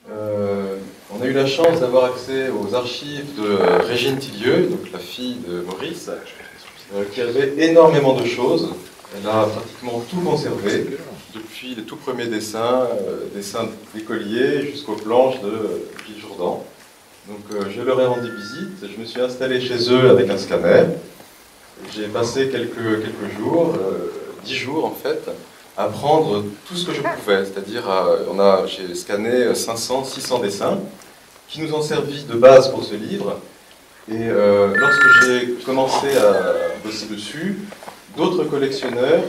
On a eu la chance d'avoir accès aux archives de Régine Tillieux, donc la fille de Maurice, qui avait énormément de choses. Elle a pratiquement tout conservé, depuis les tout premiers dessins, dessins d'écoliers jusqu'aux planches de Gilles Jourdan. Donc je leur ai rendu visite, je me suis installé chez eux avec un scanner. J'ai passé quelques jours, 10 jours en fait, à prendre tout ce que je pouvais. C'est-à-dire, j'ai scanné 500, 600 dessins qui nous ont servi de base pour ce livre. Et lorsque j'ai commencé à bosser dessus, d'autres collectionneurs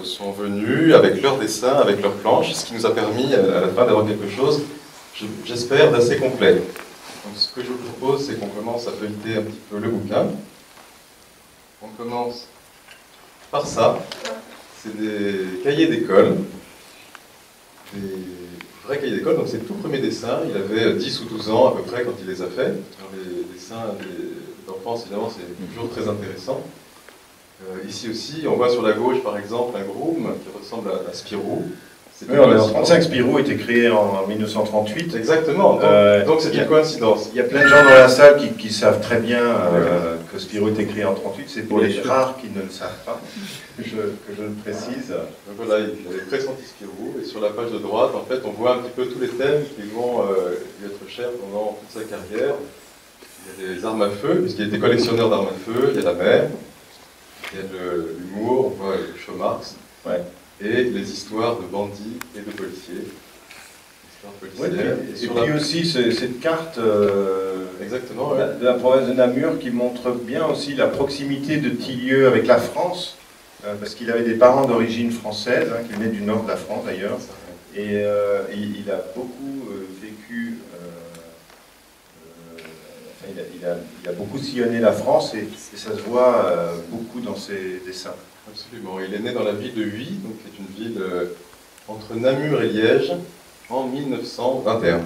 sont venus avec leurs dessins, avec leurs planches, ce qui nous a permis à la fin d'avoir quelque chose, j'espère, d'assez complet. Donc ce que je vous propose, c'est qu'on commence à feuilleter un petit peu le bouquin. On commence par ça. C'est des cahiers d'école, des vrais cahiers d'école, donc c'est le tout premier dessin. Il avait 10 ou 12 ans à peu près quand il les a faits. Alors, les dessins d'enfance, évidemment, c'est toujours très intéressant. Ici aussi, on voit sur la gauche, par exemple, un groom qui ressemble à Spirou. Oui, en 1935, Spirou a été créé en 1938. Exactement, donc c'est une coïncidence. Il y a plein de gens dans la salle qui savent très bien que Spirou a été créé en 1938. C'est pour les rares qui ne le savent pas que je le précise. Donc voilà, il avait pressenti Spirou, et sur la page de droite, en fait, on voit un petit peu tous les thèmes qui vont lui être chers pendant toute sa carrière. Il y a des armes à feu, puisqu'il était collectionneur d'armes à feu, il y a la mer, il y a de l'humour, on voit le show Marx. Ouais. Et les histoires de bandits et de policiers. Ouais, et puis aussi cette carte exactement, de la province de Namur qui montre bien aussi la proximité de Tillieux avec la France, parce qu'il avait des parents d'origine française, qui venaient du nord de la France d'ailleurs, et il a beaucoup vécu, il a beaucoup sillonné la France, et ça se voit beaucoup dans ses dessins. Absolument. Il est né dans la ville de Huy, donc qui est une ville entre Namur et Liège, en 1921.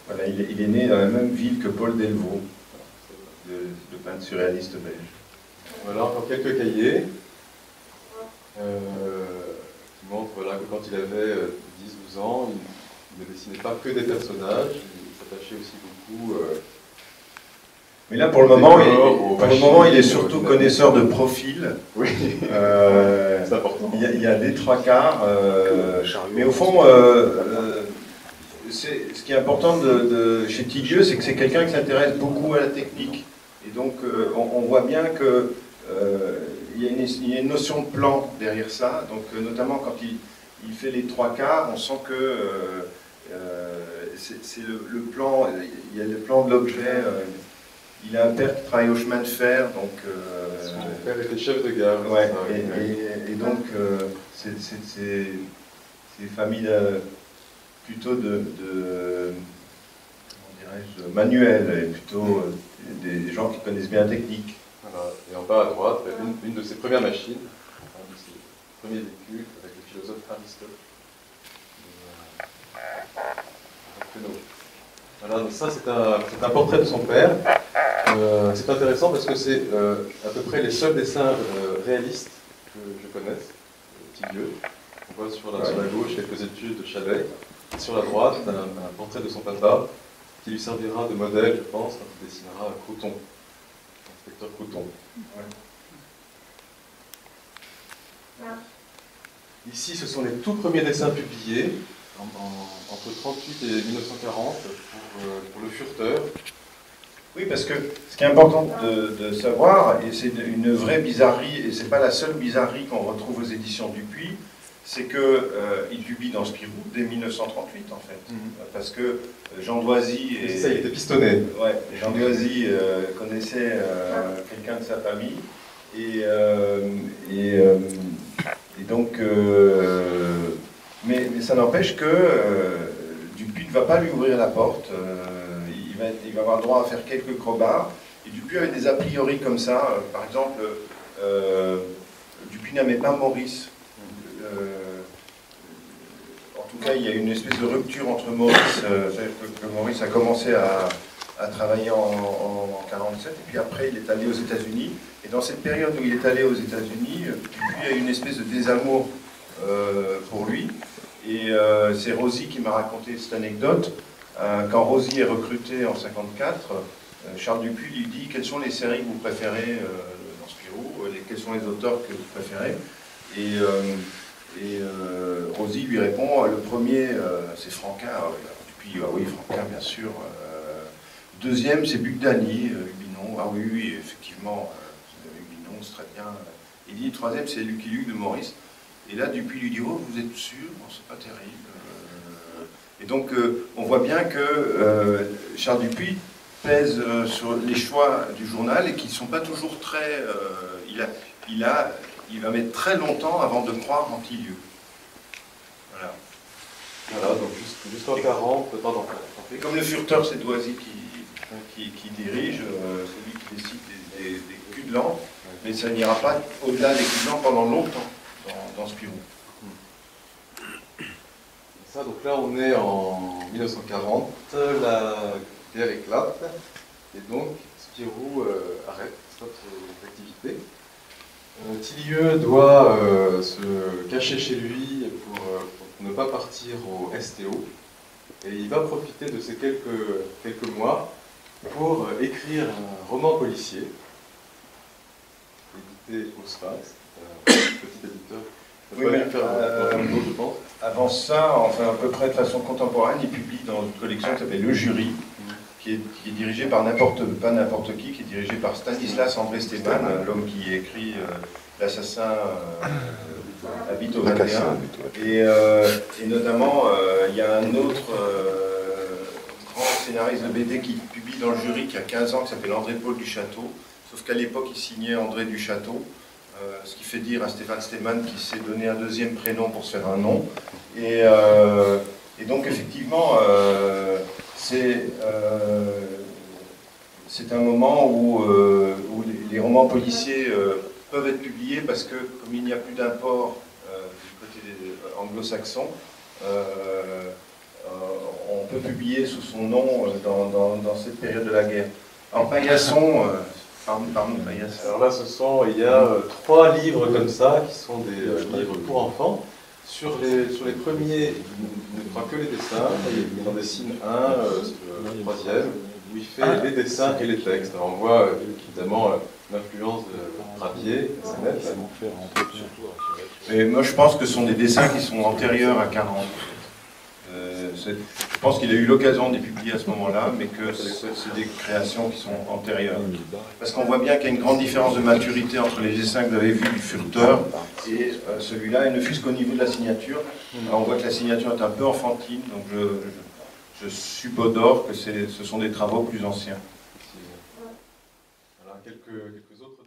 Voilà, il est né dans la même ville que Paul Delvaux, le peintre surréaliste belge. Voilà, encore quelques cahiers qui montrent que quand il avait 10-12 ans, il ne dessinait pas que des personnages, il s'attachait aussi beaucoup... Mais là, pour le moment, il est surtout connaisseur de profil. Oui, c'est important. Il y a des trois quarts. Mais au fond, ce qui est important chez Tillieux, c'est que c'est quelqu'un qui s'intéresse beaucoup à la technique. Et donc, on voit bien qu'il y a une notion de plan derrière ça. Donc, notamment quand il fait les trois quarts, on sent que c'est le plan, il y a le plan de l'objet. Il a un père qui travaille au chemin de fer, donc... Son père était chef de gare. Ouais, et donc, c'est des familles plutôt de comment dirais-je, manuels, et plutôt des gens qui connaissent bien la technique. Voilà. Et en bas à droite, une de ses premières machines, un de ses premiers véhicules, avec le philosophe Aristote. Voilà, donc ça c'est un portrait de son père. C'est intéressant parce que c'est à peu près les seuls dessins réalistes que je connaisse, Tillieux. On voit sur la gauche quelques études de Chalet, et sur la droite un portrait de son papa qui lui servira de modèle, je pense, quand il dessinera Crouton, l'inspecteur Crouton. Ouais. Ici, ce sont les tout premiers dessins publiés entre 1938 et 1940 pour le Furteur. Oui, parce que ce qui est important de savoir, et c'est une vraie bizarrerie, et c'est pas la seule bizarrerie qu'on retrouve aux éditions Dupuis, c'est qu'il publie dans Spirou dès 1938 en fait. Parce que Jean Doisy... Ça, il était pistonné. Ouais, Jean Doisy connaissait quelqu'un de sa famille, et donc... mais ça n'empêche que Dupuis ne va pas lui ouvrir la porte. Il va avoir droit à faire quelques crobards. Et Dupuis avait des a priori comme ça. Par exemple, Dupuis n'aimait pas Maurice. En tout cas, il y a une espèce de rupture entre Maurice. Que Maurice a commencé à travailler en 1947, et puis après il est allé aux États-Unis. Et dans cette période où il est allé aux États-Unis, Dupuis a eu une espèce de désamour pour lui. Et c'est Rosy qui m'a raconté cette anecdote. Quand Rosy est recruté en 1954, Charles Dupuis lui dit quelles sont les séries que vous préférez dans Spirou, quels sont les auteurs que vous préférez. Et Rosy lui répond le premier c'est Franquin. Dupuis, ah oui, Franquin bien sûr. Deuxième c'est Bugdani, Hubinon. Ah oui, oui, effectivement, Hubinon c'est très bien. Il dit troisième c'est Lucky Luke de Maurice. Et là Dupuis lui dit oh vous êtes sûr? Bon, c'est pas terrible. Et donc on voit bien que Charles Dupuis pèse sur les choix du journal et qui ne sont pas toujours très... il va mettre très longtemps avant de croire en Tillieu. Voilà. Voilà, donc juste en 40, pardon. Et comme le furteur, c'est Doisy qui dirige, celui qui décide des culs de l'an, mais ça n'ira pas au-delà des culs de l'an pendant longtemps dans Spirou. Ça, donc là, on est en 1940, la guerre éclate, et donc Spirou arrête, stoppe ses activités. Tillieu doit se cacher chez lui pour ne pas partir au STO, et il va profiter de ces quelques mois pour écrire un roman policier, édité au Sphinx, petit éditeur. Oui, mais, avant ça, enfin à peu près de façon contemporaine, il publie dans une collection qui s'appelle Le Jury, qui est dirigé par pas n'importe qui est dirigé par Stanislas André Steban, l'homme qui écrit L'assassin habite au 21. Et notamment, il y a un autre grand scénariste de BD qui publie dans Le Jury qui a 15 ans, qui s'appelle André-Paul Duchâteau, sauf qu'à l'époque, il signait André Duchâteau. Ce qui fait dire à Stéphane Steban qu'il s'est donné un deuxième prénom pour se faire un nom. Et donc effectivement, c'est un moment où les romans policiers peuvent être publiés parce que comme il n'y a plus d'import du côté anglo-saxon, on peut publier sous son nom dans cette période de la guerre. Alors Paillasson... Alors là, il y a 3 livres comme ça, qui sont des livres pour enfants. Sur les premiers, il ne prend que les dessins, il en dessine un, le troisième, où il fait les dessins et les textes. Alors on voit évidemment l'influence de Rabier, c'est net. Mais moi je pense que ce sont des dessins qui sont antérieurs à 40. Je pense qu'il a eu l'occasion de les publier à ce moment-là, mais que c'est des créations qui sont antérieures. Parce qu'on voit bien qu'il y a une grande différence de maturité entre les dessins que vous avez vus du Furteur et celui-là, et ne fût-ce qu'au niveau de la signature. Alors on voit que la signature est un peu enfantine, donc je suppose que ce sont des travaux plus anciens. Voilà, quelques autres